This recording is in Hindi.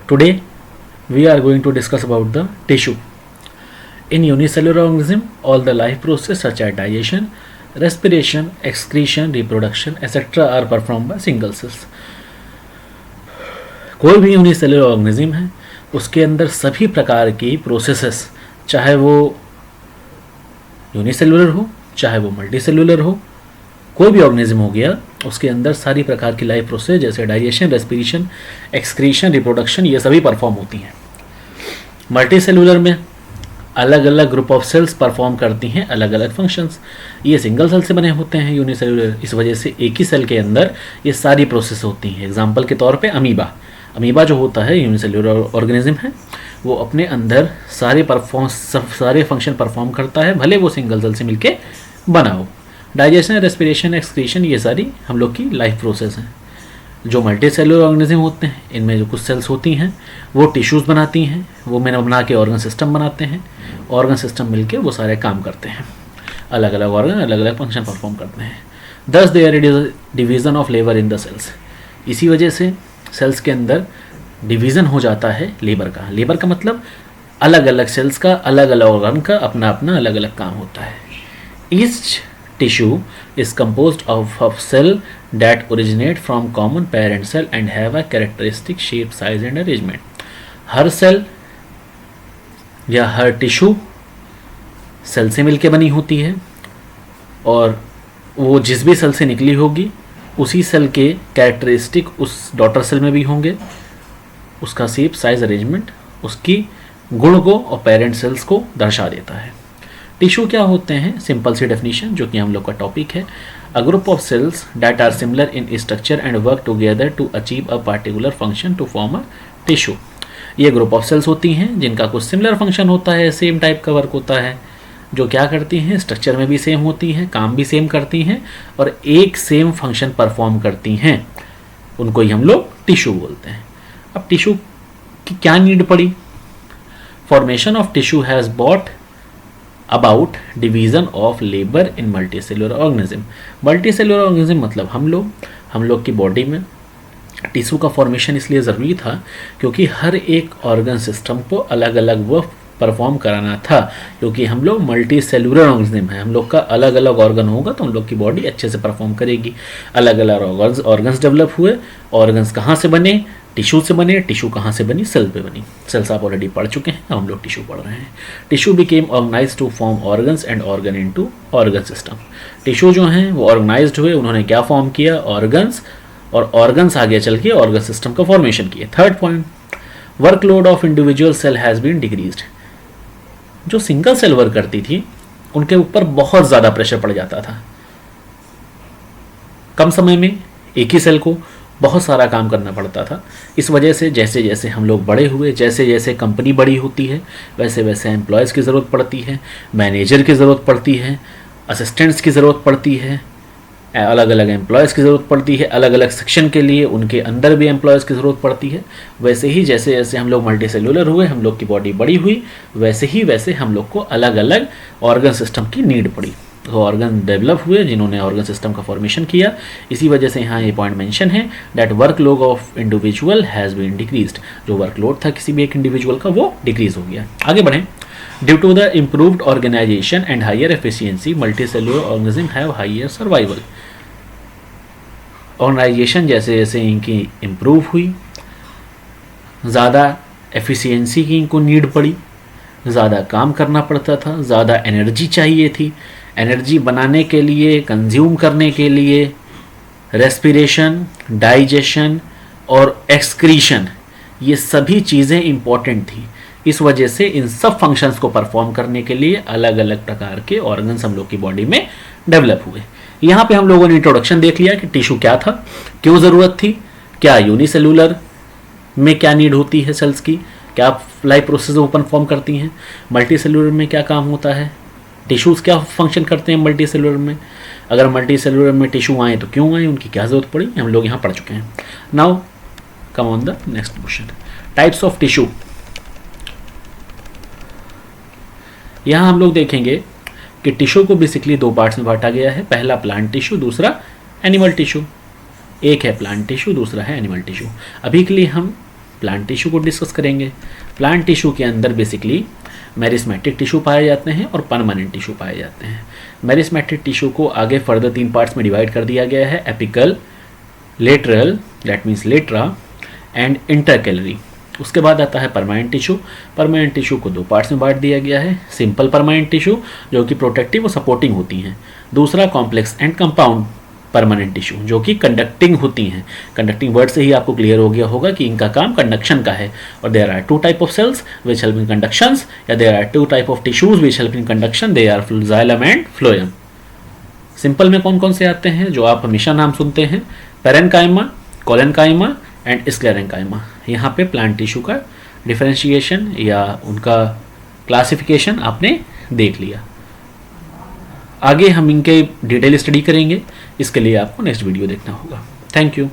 Today we are going to discuss about the tissue. In unicellular organism, all the life process such as digestion, respiration, excretion, reproduction, etc. are performed by single cells. कोई भी यूनिसेलुलर ऑर्गेनिज्म है उसके अंदर सभी प्रकार की प्रोसेसेस, चाहे वो यूनिसेलुलर हो चाहे वो मल्टीसेलुलर हो, कोई भी ऑर्गेनिज्म हो गया उसके अंदर सारी प्रकार की लाइफ प्रोसेस जैसे डाइजेशन, रेस्पिरेशन, एक्सक्रीशन, रिप्रोडक्शन ये सभी परफॉर्म होती हैं. मल्टीसेलुलर में अलग अलग ग्रुप ऑफ सेल्स परफॉर्म करती हैं अलग अलग फंक्शंस. ये सिंगल सेल से बने होते हैं यूनिसेलुलर, इस वजह से एक ही सेल के अंदर ये सारी प्रोसेस होती हैं. एग्जांपल के तौर पे अमीबा जो होता है यूनिसेलुलर ऑर्गेनिज्म है, वो अपने अंदर सारे फंक्शन परफॉर्म करता है, भले वो सिंगल सेल से मिलके बना हो. डाइजेशन, रेस्पिरेशन, एक्सक्रीशन ये सारी हम लोग की लाइफ प्रोसेस हैं. जो मल्टी सेलुलर ऑर्गेनिज्म होते हैं इनमें जो कुछ सेल्स होती हैं वो टिश्यूज़ बनाती हैं, वो मैंने बना के ऑर्गन सिस्टम बनाते हैं. ऑर्गन सिस्टम मिलके वो सारे काम करते हैं, अलग अलग ऑर्गन अलग अलग फंक्शन परफॉर्म करते हैं. Thus there is division of labour in the cells. इसी वजह से सेल्स के अंदर डिवीज़न हो जाता है लेबर का मतलब अलग अलग सेल्स का, अलग अलग ऑर्गन का अपना अपना अलग अलग काम होता है. Each tissue is composed of cell that originate from common parent cell and have a characteristic shape, size and arrangement. हर सेल या हर टिश्यू सेल से मिलके बनी होती है और वो जिस भी सेल से निकली होगी उसी सेल के कैरेक्टरिस्टिक उस डॉटर सेल में भी होंगे. उसका शेप, साइज, अरेंजमेंट उसकी गुण को और पेरेंट सेल्स को दर्शा देता है. टिश्यू क्या होते हैं? सिंपल सी डेफिनेशन जो कि हम लोग का टॉपिक है. A group of cells that are similar in structure and work together to achieve a particular function to form a tissue. ये ग्रुप ऑफ सेल्स होती हैं जिनका कुछ सिमिलर फंक्शन होता है, सेम टाइप का वर्क होता है, जो क्या करती हैं स्ट्रक्चर में भी सेम होती हैं, काम भी सेम करती हैं और एक सेम फंक्शन परफॉर्म करती हैं. उनको ही हम लोग टिश्यू बोलते हैं. अब टिश्यू की क्या नीड पड़ी? Formation of tissue has bot about division of labour in multicellular organism. Multicellular organism मतलब हम लोग की बॉडी में टिश्यू का फॉर्मेशन इसलिए ज़रूरी था क्योंकि हर एक ऑर्गन सिस्टम को अलग अलग वर्क परफॉर्म कराना था. क्योंकि हम लोग मल्टी सेलुलर ऑर्गेनिज्म है, हम लोग का अलग अलग ऑर्गन होगा तो हम लोग की बॉडी अच्छे से परफॉर्म करेगी. अलग अलग ऑर्गन्स डेवलप हुए. ऑर्गन्स कहाँ से बने? टिश्यू से बने. टिश्यू कहाँ से बनी? सेल पे बनी. सेल्स आप ऑलरेडी पढ़ चुके हैं, हम लोग टिश्यू पढ़ रहे हैं. Tissue became organise to form organs and organ into organ system. Tissue जो हैं वो ऑर्गेनाइज्ड हुए, उन्होंने क्या फॉर्म किया? ऑर्गन्स, और ऑर्गन्स आगे चल के ऑर्गन सिस्टम का फॉर्मेशन किया. Third point, workload of individual cell has been decreased. जो सिंगल सेल वर्क करती थी उनके ऊपर बहुत ज़्यादा प्रेशर पड़ जाता था. कम समय में एक ही सेल को बहुत सारा काम करना पड़ता था. इस वजह से जैसे जैसे हम लोग बड़े हुए, जैसे जैसे कंपनी बड़ी होती है, वैसे वैसे एम्प्लॉयज़ की ज़रूरत पड़ती है, मैनेजर की ज़रूरत पड़ती है, असिस्टेंट्स की ज़रूरत पड़ती है, अलग अलग एम्प्लॉयज़ की ज़रूरत पड़ती है. अलग अलग सेक्शन के लिए उनके अंदर भी एम्प्लॉयज़ की ज़रूरत पड़ती है. वैसे ही जैसे जैसे हम लोग मल्टीसेलुलर हुए, हम लोग की बॉडी बड़ी हुई, वैसे हम लोग को अलग अलग ऑर्गन सिस्टम की नीड पड़ी. तो ऑर्गन डेवलप हुए जिन्होंने ऑर्गन सिस्टम का फॉर्मेशन किया. इसी वजह से यहाँ ये पॉइंट मेंशन है that workload of individual has been decreased. जो वर्कलोड था किसी भी एक इंडिविजुअल का वो डिक्रीज हो गया. आगे बढ़ें. Due to the improved organisation and higher efficiency multicellular organism have higher survival. Organisation जैसे जैसे इनकी इम्प्रूव हुई, ज़्यादा एफिशिएंसी की इनको नीड पड़ी, ज़्यादा काम करना पड़ता था, ज़्यादा एनर्जी चाहिए थी. एनर्जी बनाने के लिए, कंज्यूम करने के लिए रेस्पिरेशन, डाइजेशन और एक्सक्रीशन ये सभी चीज़ें इम्पॉर्टेंट थी. इस वजह से इन सब फंक्शंस को परफॉर्म करने के लिए अलग अलग प्रकार के ऑर्गन्स हम लोग की बॉडी में डेवलप हुए. यहाँ पे हम लोगों ने इंट्रोडक्शन देख लिया कि टिश्यू क्या था, क्यों ज़रूरत थी, क्या यूनिसेलुलर में क्या नीड होती है सेल्स की, क्या लाइफ प्रोसेस वो परफॉर्म करती हैं, मल्टीसेलुलर में क्या काम होता है, टिश्यूज़ क्या फंक्शन करते हैं मल्टीसेलुलर में, अगर मल्टीसेलुलर में टिश्यू आए तो क्यों आए, उनकी क्या ज़रूरत पड़ी, हम लोग यहाँ पढ़ चुके हैं. Now come on the next question. Types of tissue. यहाँ हम लोग देखेंगे कि टिश्यू को बेसिकली दो पार्ट्स में बांटा गया है. पहला प्लांट टिश्यू, दूसरा एनिमल टिश्यू. एक है प्लांट टिश्यू, दूसरा है एनिमल टिश्यू. अभी के लिए हम प्लांट टिश्यू को डिस्कस करेंगे। प्लांट टिश्यू के अंदर बेसिकली मेरिस्मेटिक टिश्यू पाए जाते हैं और परमानेंट टिश्यू पाए जाते हैं। मेरिस्मेटिक टिश्यू को आगे फर्दर 3 पार्ट्स में डिवाइड कर दिया गया है, apical, lateral that means lateral and intercalary. उसके बाद आता है परमानेंट टिश्यू। परमानेंट टिश्यू को 2 पार्ट्स में बांट दिया गया है, सिंपल परमानेंट टिश्यू जो कि प्रोटेक्टिव और सपोर्टिंग होती हैं, दूसरा complex and compound permanent tissue जो कि कंडक्टिंग होती हैं। कंडक्टिंग वर्ड से ही आपको क्लियर हो गया होगा कि इनका काम कंडक्शन का है। और there are 2 type of cells which help in conductions, या there are 2 type of tissues which help in conduction, they are xylem and phloem. Simple में कौन कौन से आते हैं जो आप हमेशा नाम सुनते हैं? Parenchyma, collenchyma and sclerenchyma. यहाँ पे प्लांट टिश्यू का डिफरेंशिएशन या उनका क्लासिफिकेशन आपने देख लिया। आगे हम इनके डिटेल स्टडी करेंगे, इसके लिए आपको नेक्स्ट वीडियो देखना होगा। Thank you.